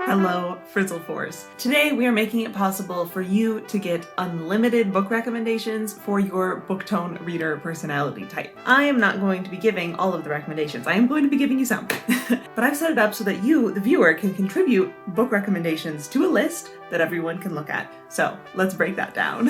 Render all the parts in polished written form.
Hello, Frizzle Force. Today we are making it possible for you to get unlimited book recommendations for your Booktone reader personality type. I am not going to be giving all of the recommendations. I am going to be giving you some. But I've set it up so that you, the viewer, can contribute book recommendations to a list that everyone can look at. So let's break that down.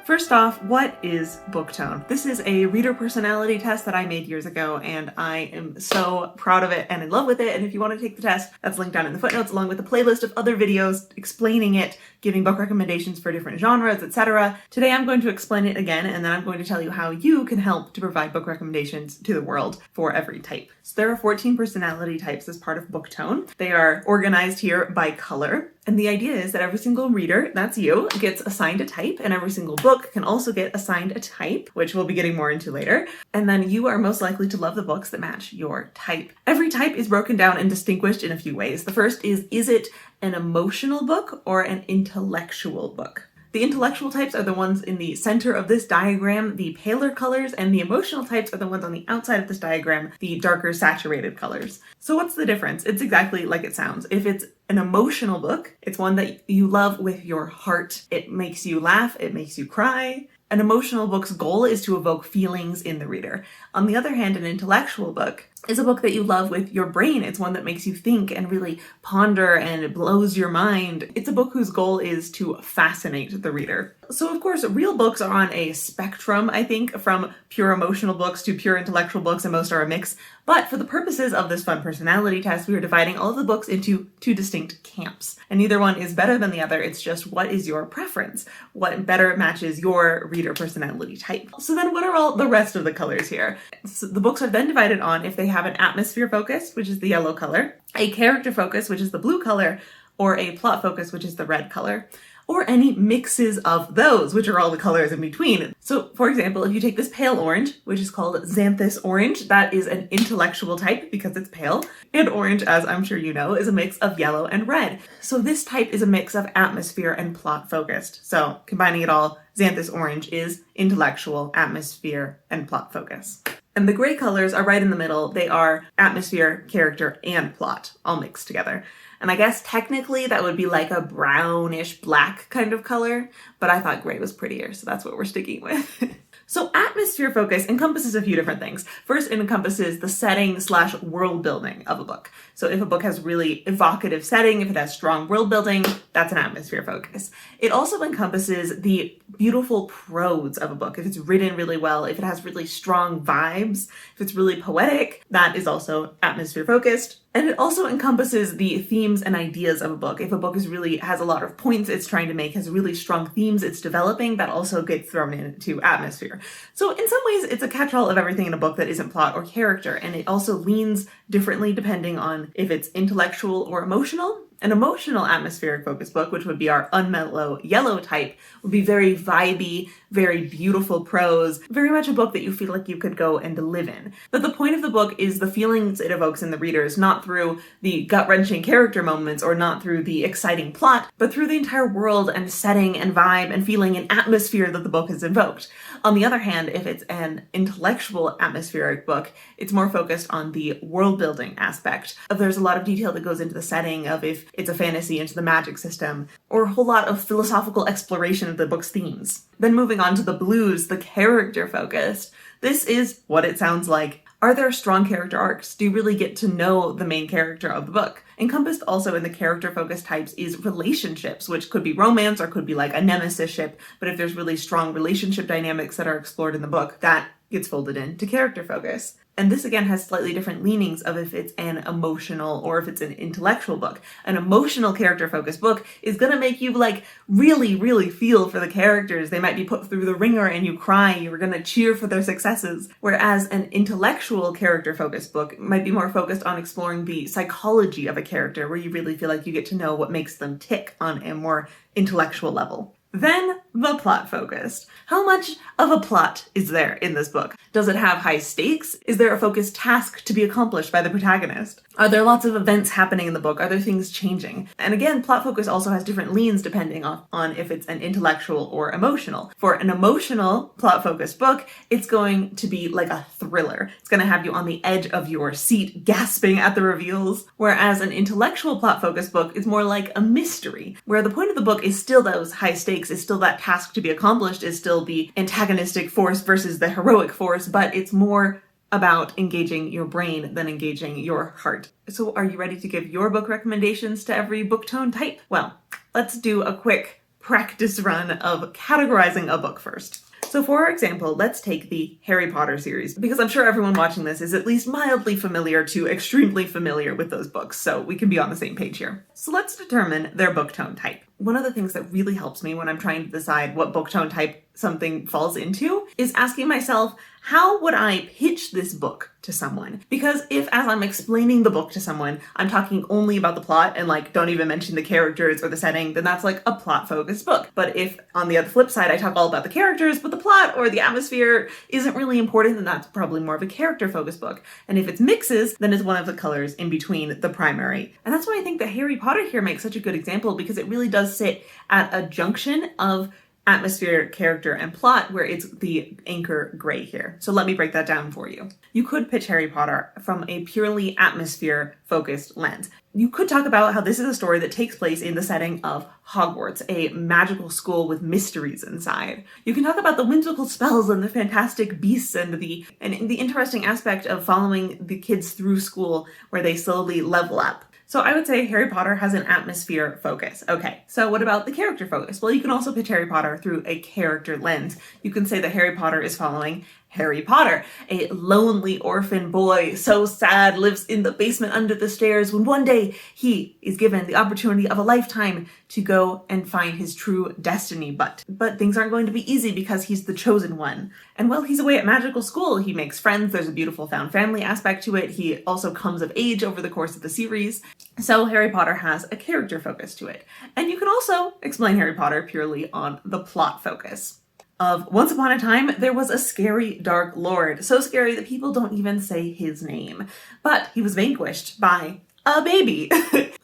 First off, what is Booktone? This is a reader personality test that I made years ago, and I am so proud of it and in love with it. And if you want to take the test, that's linked down in the footnotes, along with a playlist of other videos explaining it, giving book recommendations for different genres, etc. Today I'm going to explain it again, and then I'm going to tell you how you can help to provide book recommendations to the world for every type. So there are 14 personality types as part of Booktone. They are organized here by color. And the idea is that every single reader, that's you, gets assigned a type, and every single book can also get assigned a type, which we'll be getting more into later. And then you are most likely to love the books that match your type. Every type is broken down and distinguished in a few ways. The first is it an emotional book or an intellectual book? The intellectual types are the ones in the center of this diagram, the paler colors, and the emotional types are the ones on the outside of this diagram, the darker saturated colors. So what's the difference? It's exactly like it sounds. If it's an emotional book, it's one that you love with your heart. It makes you laugh, it makes you cry. An emotional book's goal is to evoke feelings in the reader. On the other hand, an intellectual book is a book that you love with your brain. It's one that makes you think and really ponder and it blows your mind. It's a book whose goal is to fascinate the reader. So of course, real books are on a spectrum, I think, from pure emotional books to pure intellectual books, and most are a mix. But for the purposes of this fun personality test, we are dividing all of the books into two distinct camps. And neither one is better than the other. It's just what is your preference? What better matches your reader personality type? So then what are all the rest of the colors here? So the books are then divided on if they have an atmosphere focus, which is the yellow color, a character focus, which is the blue color, or a plot focus, which is the red color, or any mixes of those, which are all the colors in between. So for example, if you take this pale orange, which is called xanthous orange, that is an intellectual type because it's pale. And orange, as I'm sure you know, is a mix of yellow and red. So this type is a mix of atmosphere and plot focused. So combining it all, xanthous orange is intellectual, atmosphere, and plot focus. And the gray colors are right in the middle. They are atmosphere, character, and plot, all mixed together. And I guess technically that would be like a brownish black kind of color, but I thought gray was prettier, so that's what we're sticking with. So atmosphere focus encompasses a few different things. First, it encompasses the setting / world building of a book. So if a book has really evocative setting, if it has strong world building, that's an atmosphere focus. It also encompasses the beautiful prose of a book. If it's written really well, if it has really strong vibes, if it's really poetic, that is also atmosphere focused. And it also encompasses the themes and ideas of a book. If a book has a lot of points it's trying to make, has really strong themes it's developing, that also gets thrown into atmosphere. So in some ways, it's a catch-all of everything in a book that isn't plot or character, and it also leans differently depending on if it's intellectual or emotional. An emotional atmospheric focus book, which would be our unmellow yellow type, would be very vibey, very beautiful prose, very much a book that you feel like you could go and live in. But the point of the book is the feelings it evokes in the readers, not through the gut-wrenching character moments or not through the exciting plot, but through the entire world and setting and vibe and feeling and atmosphere that the book has invoked. On the other hand, if it's an intellectual atmospheric book, it's more focused on the world-building aspect. There's a lot of detail that goes into the setting of if it's a fantasy, into the magic system, or a whole lot of philosophical exploration of the book's themes. Then moving on to the blues, the character focused. This is what it sounds like. Are there strong character arcs? Do you really get to know the main character of the book? Encompassed also in the character-focused types is relationships, which could be romance or could be like a nemesis ship, but if there's really strong relationship dynamics that are explored in the book, that gets folded into character focus. And this again has slightly different leanings of if it's an emotional or if it's an intellectual book. An emotional character-focused book is gonna make you like really, really feel for the characters. They might be put through the ringer and you cry, you're gonna cheer for their successes. Whereas an intellectual character-focused book might be more focused on exploring the psychology of a character, where you really feel like you get to know what makes them tick on a more intellectual level. Then the plot focused. How much of a plot is there in this book? Does it have high stakes? Is there a focused task to be accomplished by the protagonist? Are there lots of events happening in the book? Are there things changing? And again, plot focus also has different leans depending on if it's an intellectual or emotional. For an emotional plot focused book, it's going to be like a thriller. It's going to have you on the edge of your seat, gasping at the reveals. Whereas an intellectual plot focused book is more like a mystery, where the point of the book is still those high stakes, is still that task to be accomplished, is still the antagonistic force versus the heroic force, but it's more about engaging your brain than engaging your heart. So are you ready to give your book recommendations to every Booktone type? Well, let's do a quick practice run of categorizing a book first. So for example, let's take the Harry Potter series, because I'm sure everyone watching this is at least mildly familiar to extremely familiar with those books, so we can be on the same page here. So let's determine their Booktone type. One of the things that really helps me when I'm trying to decide what Booktone type something falls into is asking myself, how would I pitch this book to someone? Because if, as I'm explaining the book to someone, I'm talking only about the plot and like don't even mention the characters or the setting, then that's like a plot-focused book. But if on the other flip side, I talk all about the characters, but the plot or the atmosphere isn't really important, then that's probably more of a character-focused book. And if it's mixes, then it's one of the colors in between the primary. And that's why I think that Harry Potter here makes such a good example, because it really does sit at a junction of atmosphere, character, and plot, where it's the anchor gray here. So let me break that down for you. You could pitch Harry Potter from a purely atmosphere-focused lens. You could talk about how this is a story that takes place in the setting of Hogwarts, a magical school with mysteries inside. You can talk about the whimsical spells and the fantastic beasts and the interesting aspect of following the kids through school where they slowly level up. So I would say Harry Potter has an atmosphere focus. Okay, so what about the character focus? Well, you can also pitch Harry Potter through a character lens. You can say that Harry Potter is following Harry Potter, a lonely orphan boy, so sad, lives in the basement under the stairs, when one day he is given the opportunity of a lifetime to go and find his true destiny. But things aren't going to be easy because he's the chosen one. And while he's away at magical school, he makes friends. There's a beautiful found family aspect to it. He also comes of age over the course of the series. So Harry Potter has a character focus to it. And you can also explain Harry Potter purely on the plot focus. Of once upon a time, there was a scary dark lord, so scary that people don't even say his name. But he was vanquished by a baby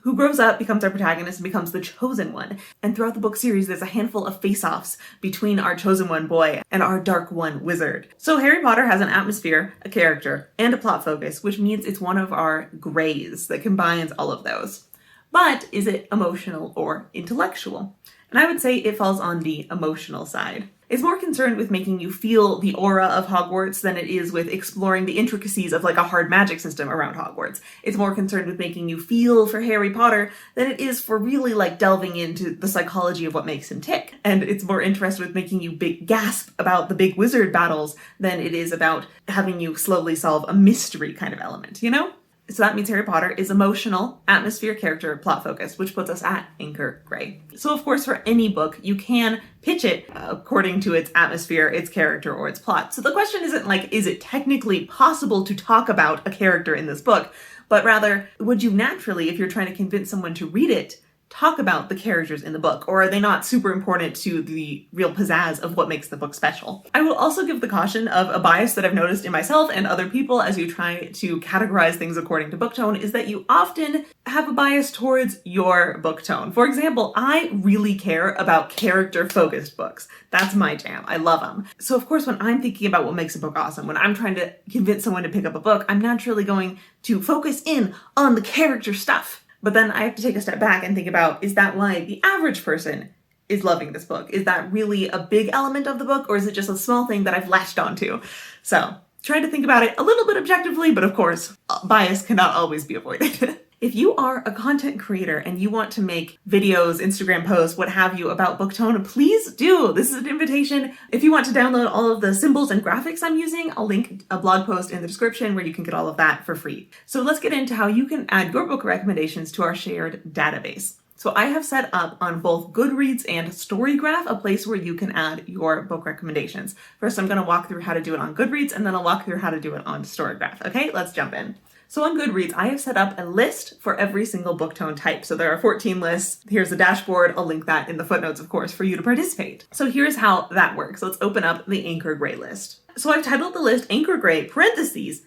who grows up, becomes our protagonist, and becomes the chosen one. And throughout the book series, there's a handful of face-offs between our chosen one boy and our dark one wizard. So Harry Potter has an atmosphere, a character, and a plot focus, which means it's one of our grays that combines all of those. But is it emotional or intellectual? And I would say it falls on the emotional side. It's more concerned with making you feel the aura of Hogwarts than it is with exploring the intricacies of like a hard magic system around Hogwarts. It's more concerned with making you feel for Harry Potter than it is for really like delving into the psychology of what makes him tick. And it's more interested with making you gasp about the big wizard battles than it is about having you slowly solve a mystery kind of element, you know? So that means Harry Potter is emotional, atmosphere, character, plot focused, which puts us at anchor gray. So of course, for any book, you can pitch it according to its atmosphere, its character, or its plot. So the question isn't like, is it technically possible to talk about a character in this book? But rather, would you naturally, if you're trying to convince someone to read it, talk about the characters in the book, or are they not super important to the real pizzazz of what makes the book special? I will also give the caution of a bias that I've noticed in myself and other people as you try to categorize things according to Booktone is that you often have a bias towards your book tone. For example, I really care about character-focused books. That's my jam. I love them. So of course, when I'm thinking about what makes a book awesome, when I'm trying to convince someone to pick up a book, I'm naturally going to focus in on the character stuff. But then I have to take a step back and think about, is that why the average person is loving this book? Is that really a big element of the book, or is it just a small thing that I've latched onto? So trying to think about it a little bit objectively, but of course, bias cannot always be avoided. If you are a content creator and you want to make videos, Instagram posts, what have you about Booktone, please do. This is an invitation. If you want to download all of the symbols and graphics I'm using, I'll link a blog post in the description where you can get all of that for free. So let's get into how you can add your book recommendations to our shared database. So I have set up on both Goodreads and Storygraph a place where you can add your book recommendations. First, I'm going to walk through how to do it on Goodreads, and then I'll walk through how to do it on Storygraph. Okay, let's jump in. So on Goodreads, I have set up a list for every single Booktone type. So there are 14 lists. Here's the dashboard. I'll link that in the footnotes, of course, for you to participate. So here's how that works. Let's open up the Anchor Gray list. So I've titled the list Anchor Gray, parentheses,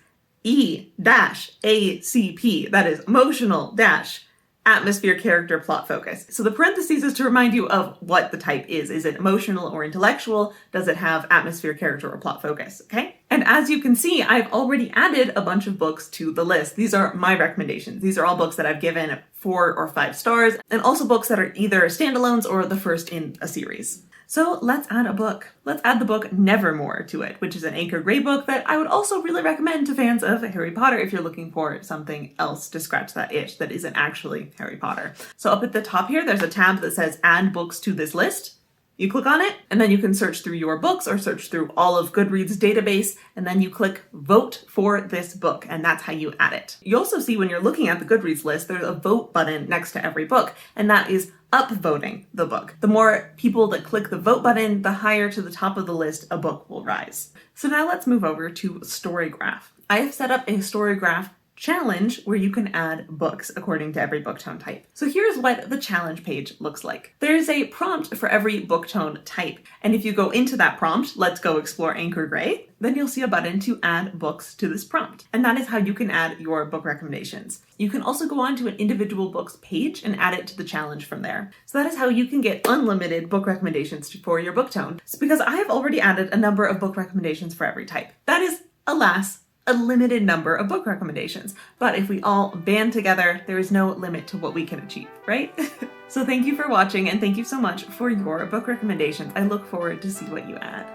E-ACP, that is emotional dash atmosphere, character, plot, focus. So the parentheses is to remind you of what the type is. Is it emotional or intellectual? Does it have atmosphere, character, or plot focus? Okay. And as you can see, I've already added a bunch of books to the list. These are my recommendations. These are all books that I've given 4 or 5 stars, and also books that are either standalones or the first in a series. So let's add a book. Let's add the book Nevermore to it, which is an Anchor Gray book that I would also really recommend to fans of Harry Potter if you're looking for something else to scratch that itch that isn't actually Harry Potter. So up at the top here, there's a tab that says Add Books to this list. You click on it, and then you can search through your books or search through all of Goodreads' database, and then you click Vote for this book, and that's how you add it. You also see when you're looking at the Goodreads list, there's a vote button next to every book, and that is upvoting the book. The more people that click the vote button, the higher to the top of the list a book will rise. So now let's move over to Storygraph. I have set up a Storygraph challenge where you can add books according to every Booktone type. So here's what the challenge page looks like. There's a prompt for every Booktone type, and if you go into that prompt, let's go explore Anchor Gray, then you'll see a button to add books to this prompt. And that is how you can add your book recommendations. You can also go on to an individual books page and add it to the challenge from there. So that is how you can get unlimited book recommendations for your Booktone. So because I have already added a number of book recommendations for every type. That is, alas, a limited number of book recommendations. But if we all band together, there is no limit to what we can achieve, right? So thank you for watching, and thank you so much for your book recommendations. I look forward to see what you add.